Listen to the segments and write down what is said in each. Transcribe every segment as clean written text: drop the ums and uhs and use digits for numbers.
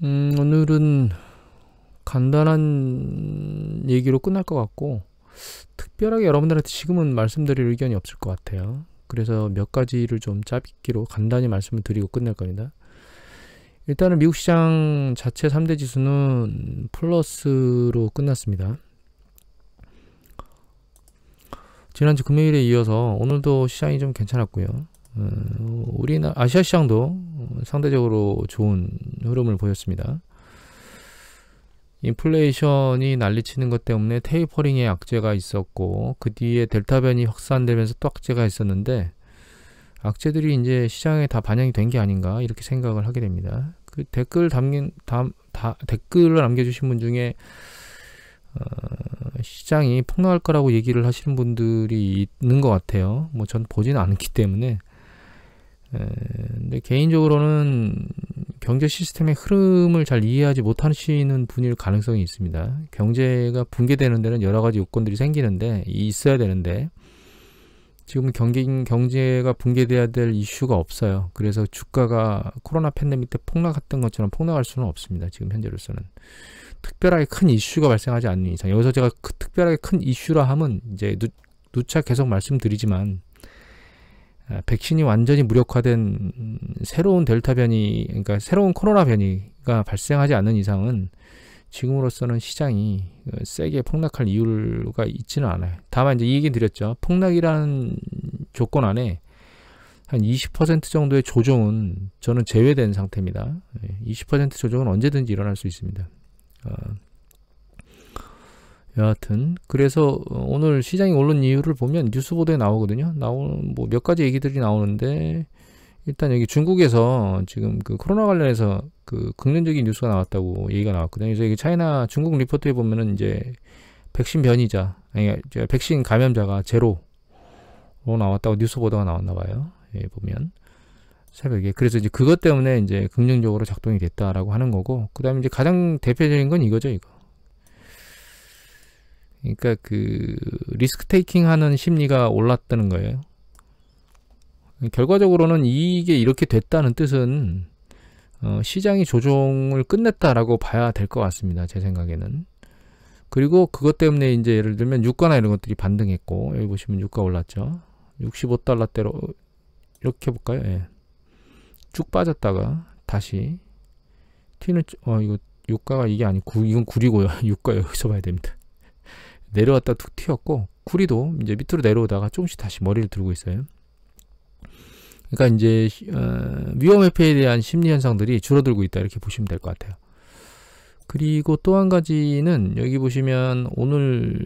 오늘은 간단한 얘기로 끝날 것 같고, 특별하게 여러분들한테 지금은 말씀드릴 의견이 없을 것 같아요. 그래서 몇 가지를 좀 짧기로 간단히 말씀을 드리고 끝낼 겁니다. 일단은 미국 시장 자체 3대 지수는 플러스로 끝났습니다. 지난주 금요일에 이어서 오늘도 시장이 좀 괜찮았고요. 우리나라 아시아 시장도 상대적으로 좋은 흐름을 보였습니다. 인플레이션이 난리치는 것 때문에 테이퍼링의 악재가 있었고, 그 뒤에 델타 변이 확산되면서 또 악재가 있었는데, 악재들이 이제 시장에 다 반영이 된 게 아닌가 이렇게 생각을 하게 됩니다. 그 댓글을 남겨주신 분 중에 시장이 폭락할 거라고 얘기를 하시는 분들이 있는 것 같아요. 뭐 전 보지는 않기 때문에. 근데 개인적으로는 경제 시스템의 흐름을 잘 이해하지 못하시는 분일 가능성이 있습니다. 경제가 붕괴되는 데는 여러 가지 요건들이 생기는데, 있어야 되는데, 지금 경제가 붕괴돼야 될 이슈가 없어요. 그래서 주가가 코로나 팬데믹 때 폭락했던 것처럼 폭락할 수는 없습니다. 지금 현재로서는. 특별하게 큰 이슈가 발생하지 않는 이상. 여기서 제가 특별하게 큰 이슈라 하면 이제 누차 계속 말씀드리지만, 백신이 완전히 무력화된 새로운 델타 변이, 그러니까 새로운 코로나 변이가 발생하지 않는 이상은 지금으로서는 시장이 세게 폭락할 이유가 있지는 않아요. 다만 이제 이 얘기 드렸죠. 폭락이라는 조건 안에 한 20% 정도의 조정은 저는 제외된 상태입니다. 20% 조정은 언제든지 일어날 수 있습니다. 여하튼 그래서 오늘 시장이 오른 이유를 보면 뉴스 보도에 나오거든요. 뭐 몇 가지 얘기들이 나오는데, 일단 여기 중국에서 지금 그 코로나 관련해서 그 긍정적인 뉴스가 나왔다고 얘기가 나왔거든요. 그래서 여기 중국 리포트에 보면은 이제 백신 변이자, 아니 백신 감염자가 제로로 나왔다고 뉴스 보도가 나왔나 봐요. 예, 보면 새벽에. 그래서 이제 그것 때문에 이제 긍정적으로 작동이 됐다라고 하는 거고, 그다음에 이제 가장 대표적인 건 이거죠, 이거. 그러니까 그 리스크 테이킹 하는 심리가 올랐다는 거예요. 결과적으로는 이게 이렇게 됐다는 뜻은 시장이 조정을 끝냈다라고 봐야 될 것 같습니다. 제 생각에는. 그리고 그것 때문에 이제 예를 들면 유가나 이런 것들이 반등했고, 여기 보시면 유가 올랐죠. 65달러대로 이렇게 볼까요? 예. 쭉 빠졌다가 다시 이거 유가가 이게 아니고 이건 구리고요. 유가 여기서 봐야 됩니다. 내려왔다 툭 튀었고, 구리도 이제 밑으로 내려오다가 조금씩 다시 머리를 들고 있어요. 그러니까 이제 위험 회피에 대한 심리 현상들이 줄어들고 있다 이렇게 보시면 될 것 같아요. 그리고 또 한 가지는 여기 보시면 오늘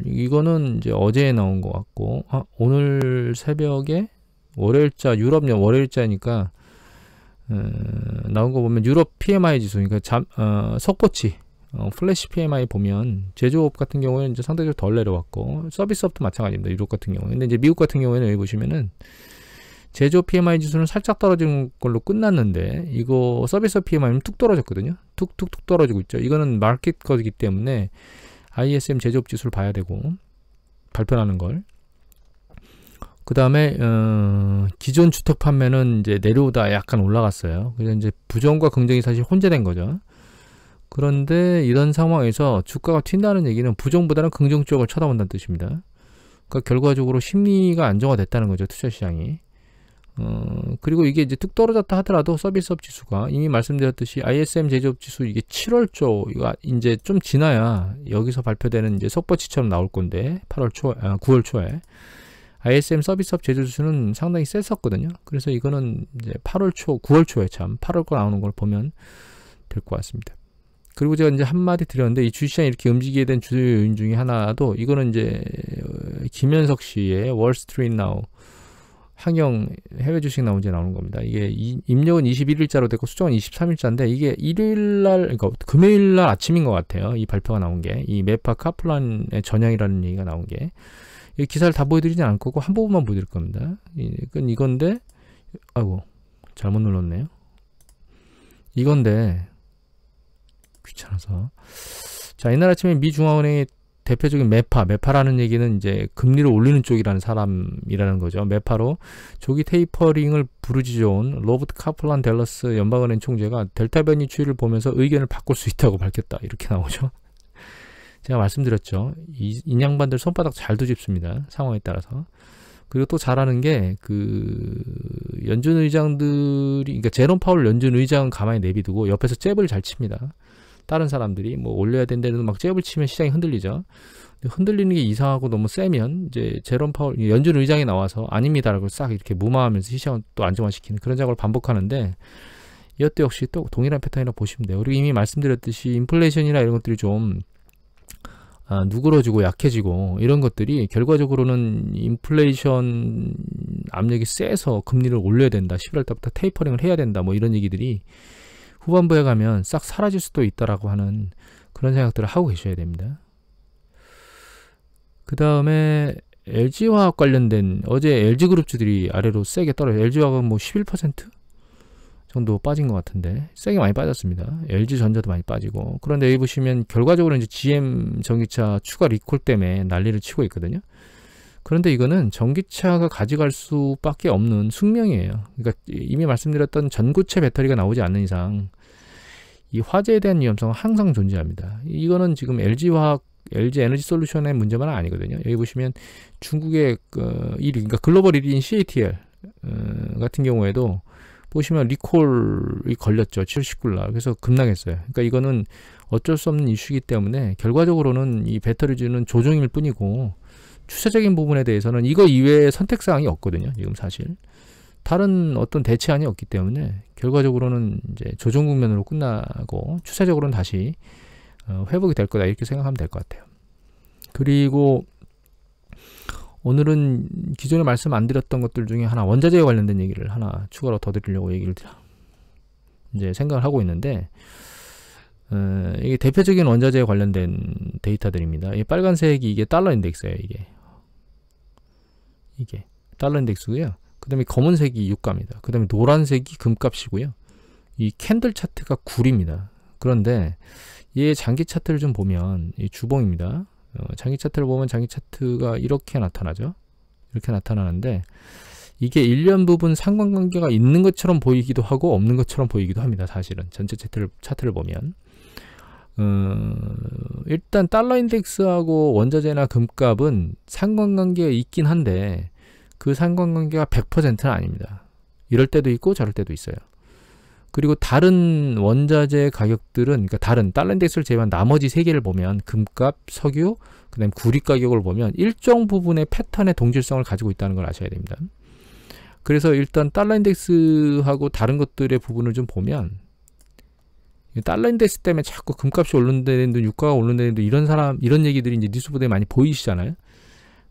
이거는 이제 어제 나온 것 같고, 오늘 새벽에 유럽연 월요일자니까 나온 거 보면 유럽 PMI 지수, 그러니까 석고치 플래시 PMI 보면 제조업 같은 경우에는 이제 상대적으로 덜 내려왔고, 서비스업도 마찬가지입니다. 유럽 같은 경우에. 근데 이제 미국 같은 경우에는 여기 보시면은 제조업 PMI 지수는 살짝 떨어진 걸로 끝났는데, 이거 서비스업 PMI는 뚝 떨어졌거든요. 툭툭툭 떨어지고 있죠. 이거는 마켓 거기 때문에 ISM 제조업 지수를 봐야 되고, 발표하는 걸. 그 다음에 기존 주택 판매는 이제 내려오다 약간 올라갔어요. 그래서 이제 부정과 긍정이 사실 혼재된 거죠. 그런데 이런 상황에서 주가가 튄다는 얘기는 부정보다는 긍정 쪽을 쳐다본다는 뜻입니다. 그러니까 결과적으로 심리가 안정화됐다는 거죠, 투자 시장이. 그리고 이게 이제 뚝 떨어졌다 하더라도 서비스업 지수가 이미 말씀드렸듯이 ISM 제조업 지수 이게 7월 초, 이거 이제 좀 지나야 여기서 발표되는 이제 속보치처럼 나올 건데, 9월 초에 ISM 서비스업 제조 지수는 상당히 셌었거든요. 그래서 이거는 이제 9월 초에 8월 거 나오는 걸 보면 될 것 같습니다. 그리고 제가 이제 한마디 드렸는데, 이 주식시장이 이렇게 움직이게 된 주요 요인 중에 하나도, 이거는 이제 김현석 씨의 월스트리트 나우 항영 해외 주식 나온 지 나오는 겁니다. 이게 입력은 21일자로 됐고 수정은 23일자인데, 이게 일요일날, 그러니까 금요일날 아침인 것 같아요. 이 발표가 나온 게, 이 메파 카플란의 전향이라는 얘기가 나온 게. 이 기사를 다 보여드리진 않을 거고 한 부분만 보여드릴 겁니다. 이건데, 아이고 잘못 눌렀네요. 이건데 귀찮아서. 자, 이날 아침에 미 중앙은행의 대표적인 매파라는 얘기는 이제 금리를 올리는 쪽이라는 사람이라는 거죠. 매파로 조기 테이퍼링을 부르짖어온 로버트 카플란 댈러스 연방은행 총재가 델타 변이 추이를 보면서 의견을 바꿀 수 있다고 밝혔다. 이렇게 나오죠. 제가 말씀드렸죠. 이 양반들 손바닥 잘 뒤집습니다. 상황에 따라서. 그리고 또 잘하는 게 그 연준 의장들이, 그러니까 제롬 파월 연준 의장은 가만히 내비두고 옆에서 잽을 잘 칩니다. 다른 사람들이 뭐 올려야 된다는 막 잽을 치면 시장이 흔들리죠. 흔들리는 게 이상하고 너무 세면 이제 제롬 파월 연준 의장이 나와서 아닙니다라고 싹 이렇게 무마하면서 시장을 또 안정화시키는 그런 작업을 반복하는데, 이것도 역시 또 동일한 패턴이라고 보시면 돼요. 그리고 이미 말씀드렸듯이 인플레이션이나 이런 것들이 좀 누그러지고 약해지고 이런 것들이 결과적으로는 인플레이션 압력이 세서 금리를 올려야 된다, 11월 달부터 테이퍼링을 해야 된다, 뭐 이런 얘기들이 후반부에 가면 싹 사라질 수도 있다라고 하는 그런 생각들을 하고 계셔야 됩니다. 그 다음에 LG화학 관련된, 어제 LG그룹주들이 아래로 세게 떨어져요. LG화학은 뭐 11% 정도 빠진 것 같은데 세게 많이 빠졌습니다. LG전자도 많이 빠지고. 그런데 여기 보시면 결과적으로 이제 GM 전기차 추가 리콜 때문에 난리를 치고 있거든요. 그런데 이거는 전기차가 가져갈 수밖에 없는 숙명이에요. 그러니까 이미 말씀드렸던 전고체 배터리가 나오지 않는 이상 이 화재에 대한 위험성은 항상 존재합니다. 이거는 지금 LG화학, LG 에너지 솔루션의 문제만 아니거든요. 여기 보시면 중국의 1위, 그러니까 글로벌 1위인 CATL 같은 경우에도 보시면 리콜이 걸렸죠. 7월 19일 날. 그래서 급락했어요. 그러니까 이거는 어쩔 수 없는 이슈이기 때문에 결과적으로는 이 배터리주는 조정일 뿐이고, 추세적인 부분에 대해서는 이거 이외에 선택사항이 없거든요. 지금 사실 다른 어떤 대체안이 없기 때문에 결과적으로는 이제 조정 국면으로 끝나고 추세적으로는 다시 회복이 될 거다, 이렇게 생각하면 될 것 같아요. 그리고 오늘은 기존에 말씀 안 드렸던 것들 중에 하나, 원자재에 관련된 얘기를 하나 추가로 더 드리려고 얘기를 이제 생각을 하고 있는데, 이게 대표적인 원자재에 관련된 데이터들입니다. 이 빨간색이 이게 달러 인덱스예요. 이게 달러 인덱스고요. 그 다음에 검은색이 유가입니다. 그 다음에 노란색이 금값이고요. 이 캔들 차트가 굴입니다. 그런데 얘 장기 차트를 좀 보면 이 주봉입니다. 장기 차트를 보면 장기 차트가 이렇게 나타나죠. 이렇게 나타나는데 이게 1년 부분 상관관계가 있는 것처럼 보이기도 하고 없는 것처럼 보이기도 합니다. 사실은 전체 차트를 보면 일단 달러 인덱스하고 원자재나 금값은 상관관계가 있긴 한데 그 상관관계가 100%는 아닙니다. 이럴 때도 있고 저럴 때도 있어요. 그리고 다른 원자재 가격들은, 그러니까 다른 달러 인덱스를 제외한 나머지 세 개를 보면 금값, 석유, 그 다음에 구리 가격을 보면 일정 부분의 패턴의 동질성을 가지고 있다는 걸 아셔야 됩니다. 그래서 일단 달러 인덱스하고 다른 것들의 부분을 좀 보면, 달러 인덱스 때문에 자꾸 금값이 오른다는데 유가가 오른다는데 이런 얘기들이 이제 뉴스보도에 많이 보이시잖아요.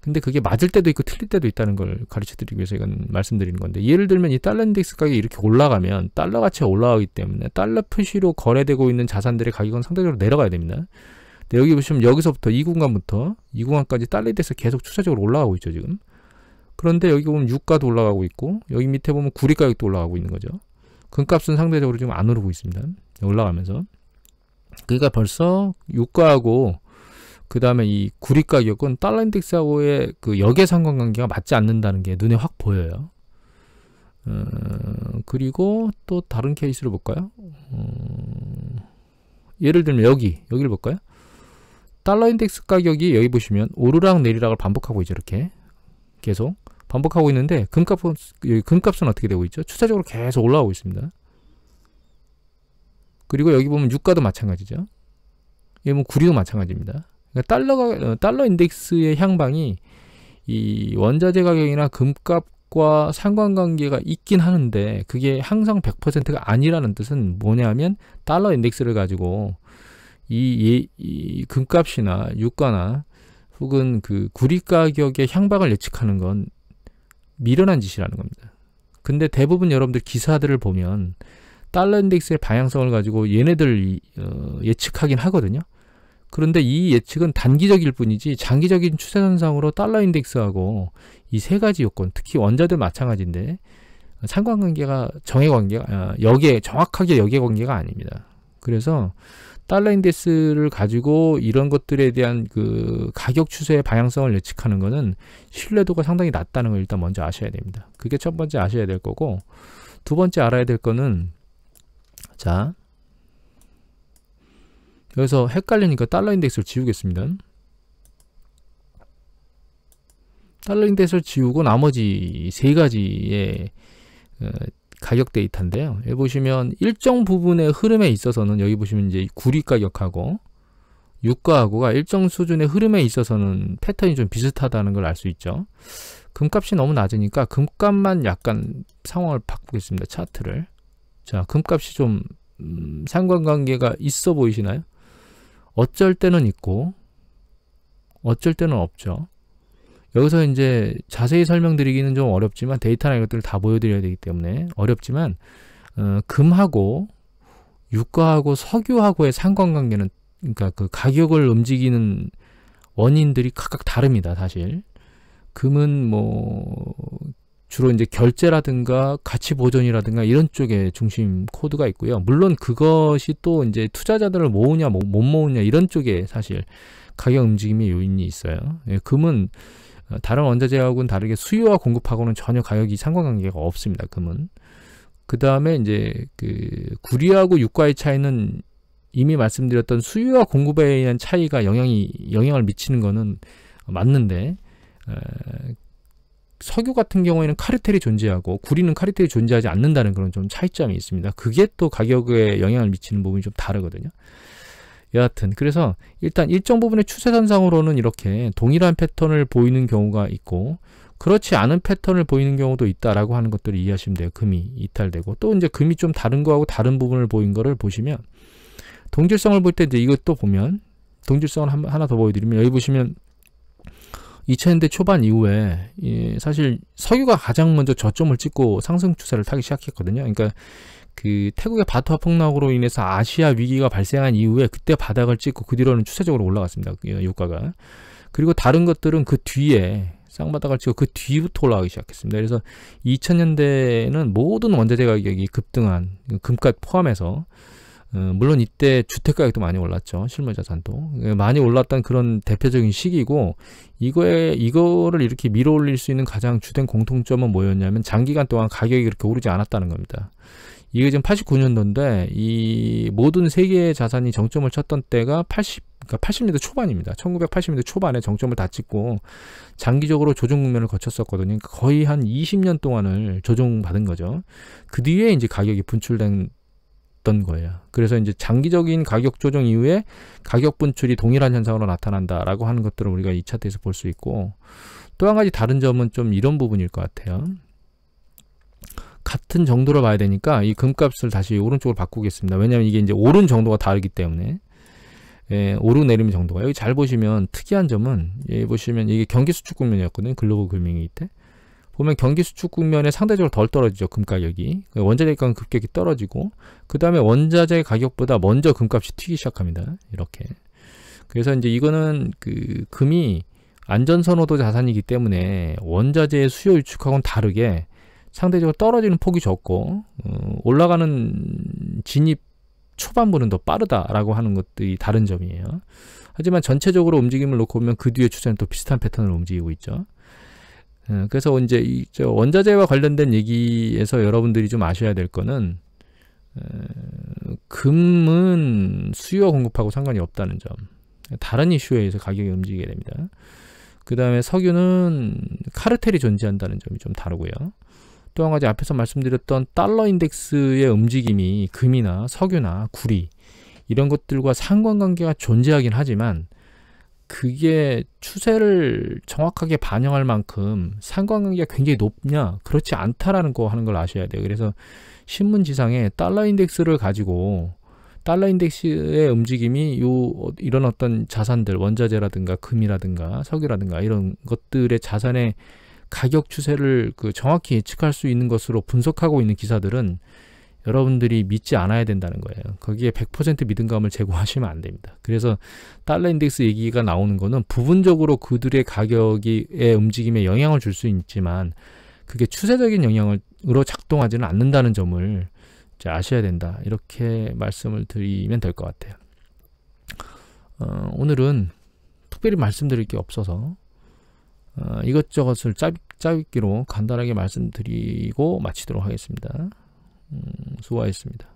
근데 그게 맞을 때도 있고 틀릴 때도 있다는 걸 가르쳐 드리기 위해서 이건 말씀드리는 건데, 예를 들면 이 달러 인덱스 가격이 이렇게 올라가면 달러 가치가 올라가기 때문에 달러 표시로 거래되고 있는 자산들의 가격은 상대적으로 내려가야 됩니다. 근데 여기 보시면 여기서부터 이 구간까지 달러 인덱스 계속 추세적으로 올라가고 있죠, 지금. 그런데 여기 보면 유가도 올라가고 있고, 여기 밑에 보면 구리 가격도 올라가고 있는 거죠. 금값은 상대적으로 지금 안 오르고 있습니다. 올라가면서. 그러니까 벌써 유가하고 그 다음에 이 구리 가격은 달러 인덱스하고의 그 역의 상관관계가 맞지 않는다는 게 눈에 확 보여요. 그리고 또 다른 케이스를 볼까요? 예를 들면 여기를 볼까요? 달러 인덱스 가격이 여기 보시면 오르락 내리락을 반복하고 있죠. 이렇게 계속 반복하고 있는데 금값은 어떻게 되고 있죠? 추세적으로 계속 올라오고 있습니다. 그리고 여기 보면 유가도 마찬가지죠. 여기 보면 구리도 마찬가지입니다. 그러니까 달러 인덱스의 향방이 이 원자재 가격이나 금값과 상관관계가 있긴 하는데 그게 항상 100%가 아니라는 뜻은 뭐냐면, 달러 인덱스를 가지고 이 금값이나 유가나 혹은 그 구리 가격의 향방을 예측하는 건 미련한 짓이라는 겁니다. 근데 대부분 여러분들 기사들을 보면 달러 인덱스의 방향성을 가지고 얘네들 예측하긴 하거든요. 그런데 이 예측은 단기적일 뿐이지 장기적인 추세선상으로 달러 인덱스하고 이 세 가지 요건, 특히 원자재 마찬가지인데 상관관계가 정확하게 역의 관계가 아닙니다. 그래서 달러 인덱스를 가지고 이런 것들에 대한 그 가격 추세의 방향성을 예측하는 거는 신뢰도가 상당히 낮다는 걸 일단 먼저 아셔야 됩니다. 그게 첫 번째 아셔야 될 거고, 두 번째 알아야 될 거는, 자, 여기서 헷갈리니까 달러 인덱스를 지우겠습니다. 달러 인덱스를 지우고 나머지 세 가지의 가격 데이터인데요. 여기 보시면 일정 부분의 흐름에 있어서는, 여기 보시면 이제 구리 가격하고 유가하고가 일정 수준의 흐름에 있어서는 패턴이 좀 비슷하다는 걸 알 수 있죠. 금값이 너무 낮으니까 금값만 약간 상황을 바꾸겠습니다. 차트를. 자, 금값이 좀 상관관계가 있어 보이시나요? 어쩔 때는 있고 어쩔 때는 없죠. 여기서 이제 자세히 설명드리기는 좀 어렵지만, 데이터나 이것들을 다 보여드려야 되기 때문에 어렵지만, 금하고 유가하고 석유하고의 상관관계는, 그러니까 그 가격을 움직이는 원인들이 각각 다릅니다. 사실 금은 뭐 주로 이제 결제라든가 가치 보존이라든가 이런 쪽에 중심 코드가 있고요. 물론 그것이 또 이제 투자자들을 모으냐 못 모으냐 이런 쪽에 사실 가격 움직임의 요인이 있어요. 금은 다른 원자재하고는 다르게 수요와 공급하고는 전혀 가격이 상관관계가 없습니다. 금은. 그 다음에 이제 그 구리하고 유가의 차이는 이미 말씀드렸던 수요와 공급에 의한 차이가 영향을 미치는 거는 맞는데, 석유 같은 경우에는 카르텔이 존재하고 구리는 카르텔이 존재하지 않는다는 그런 좀 차이점이 있습니다. 그게 또 가격에 영향을 미치는 부분이 좀 다르거든요. 여하튼 그래서 일단 일정 부분의 추세선상으로는 이렇게 동일한 패턴을 보이는 경우가 있고, 그렇지 않은 패턴을 보이는 경우도 있다라고 하는 것들을 이해하시면 돼요. 금이 이탈되고, 또 이제 금이 좀 다른 거하고 다른 부분을 보인 거를 보시면, 동질성을 볼 때 이제 이것도 보면, 동질성을 하나 더 보여드리면, 여기 보시면 2000년대 초반 이후에 사실 석유가 가장 먼저 저점을 찍고 상승 추세를 타기 시작했거든요. 그러니까 그 태국의 바투아 폭락으로 인해서 아시아 위기가 발생한 이후에 그때 바닥을 찍고 그 뒤로는 추세적으로 올라갔습니다. 유가가. 그리고 다른 것들은 그 뒤에 쌍바닥을 찍고 그 뒤부터 올라가기 시작했습니다. 그래서 2000년대에는 모든 원자재 가격이 급등한, 금값 포함해서, 물론 이때 주택가격도 많이 올랐죠. 실물자산도 많이 올랐던 그런 대표적인 시기고, 이거를 이렇게 밀어올릴 수 있는 가장 주된 공통점은 뭐였냐면, 장기간 동안 가격이 그렇게 오르지 않았다는 겁니다. 이게 지금 89년도인데 이 모든 세계의 자산이 정점을 쳤던 때가 80년대 초반입니다. 1980년대 초반에 정점을 다 찍고 장기적으로 조정 국면을 거쳤었거든요. 거의 한 20년 동안을 조정받은 거죠. 그 뒤에 이제 가격이 분출된 거예요. 그래서 이제 장기적인 가격 조정 이후에 가격 분출이 동일한 현상으로 나타난다라고 하는 것들을 우리가 이 차트에서 볼 수 있고, 또 한 가지 다른 점은 좀 이런 부분일 것 같아요. 같은 정도로 봐야 되니까 이 금값을 다시 오른쪽으로 바꾸겠습니다. 왜냐하면 이게 이제 오른 정도가 다르기 때문에, 오르내림 정도가. 여기 잘 보시면 특이한 점은, 여기 보시면 이게 경기 수축 국면이었거든요. 글로벌 금융위기 때. 보면 경기 수축 국면에 상대적으로 덜 떨어지죠. 금 가격이. 원자재 가격은 급격히 떨어지고, 그 다음에 원자재 가격보다 먼저 금값이 튀기 시작합니다. 이렇게. 그래서 이제 이거는 그 금이 안전선호도 자산이기 때문에 원자재의 수요 유축하고는 다르게 상대적으로 떨어지는 폭이 적고, 올라가는 진입 초반부는 더 빠르다라고 하는 것들이 다른 점이에요. 하지만 전체적으로 움직임을 놓고 보면 그 뒤에 추세는 또 비슷한 패턴으로 움직이고 있죠. 그래서 이제 원자재와 관련된 얘기에서 여러분들이 좀 아셔야 될 거는, 금은 수요와 공급하고 상관이 없다는 점. 다른 이슈에 의해서 가격이 움직이게 됩니다. 그 다음에 석유는 카르텔이 존재한다는 점이 좀 다르고요. 또 한 가지 앞에서 말씀드렸던 달러 인덱스의 움직임이 금이나 석유나 구리 이런 것들과 상관관계가 존재하긴 하지만, 그게 추세를 정확하게 반영할 만큼 상관관계가 굉장히 높냐? 그렇지 않다라는 거 하는 걸 아셔야 돼요. 그래서 신문지상에 달러 인덱스를 가지고, 달러 인덱스의 움직임이 이런 어떤 자산들, 원자재라든가 금이라든가 석유라든가 이런 것들의 자산의 가격 추세를 정확히 예측할 수 있는 것으로 분석하고 있는 기사들은 여러분들이 믿지 않아야 된다는 거예요. 거기에 100% 믿음감을 제고하시면 안 됩니다. 그래서 달러 인덱스 얘기가 나오는 거는 부분적으로 그들의 가격의 움직임에 영향을 줄 수 있지만, 그게 추세적인 영향으로 작동하지는 않는다는 점을 이제 아셔야 된다. 이렇게 말씀을 드리면 될 것 같아요. 오늘은 특별히 말씀드릴 게 없어서 이것저것을 짧기로 간단하게 말씀드리고 마치도록 하겠습니다. 수고하셨습니다.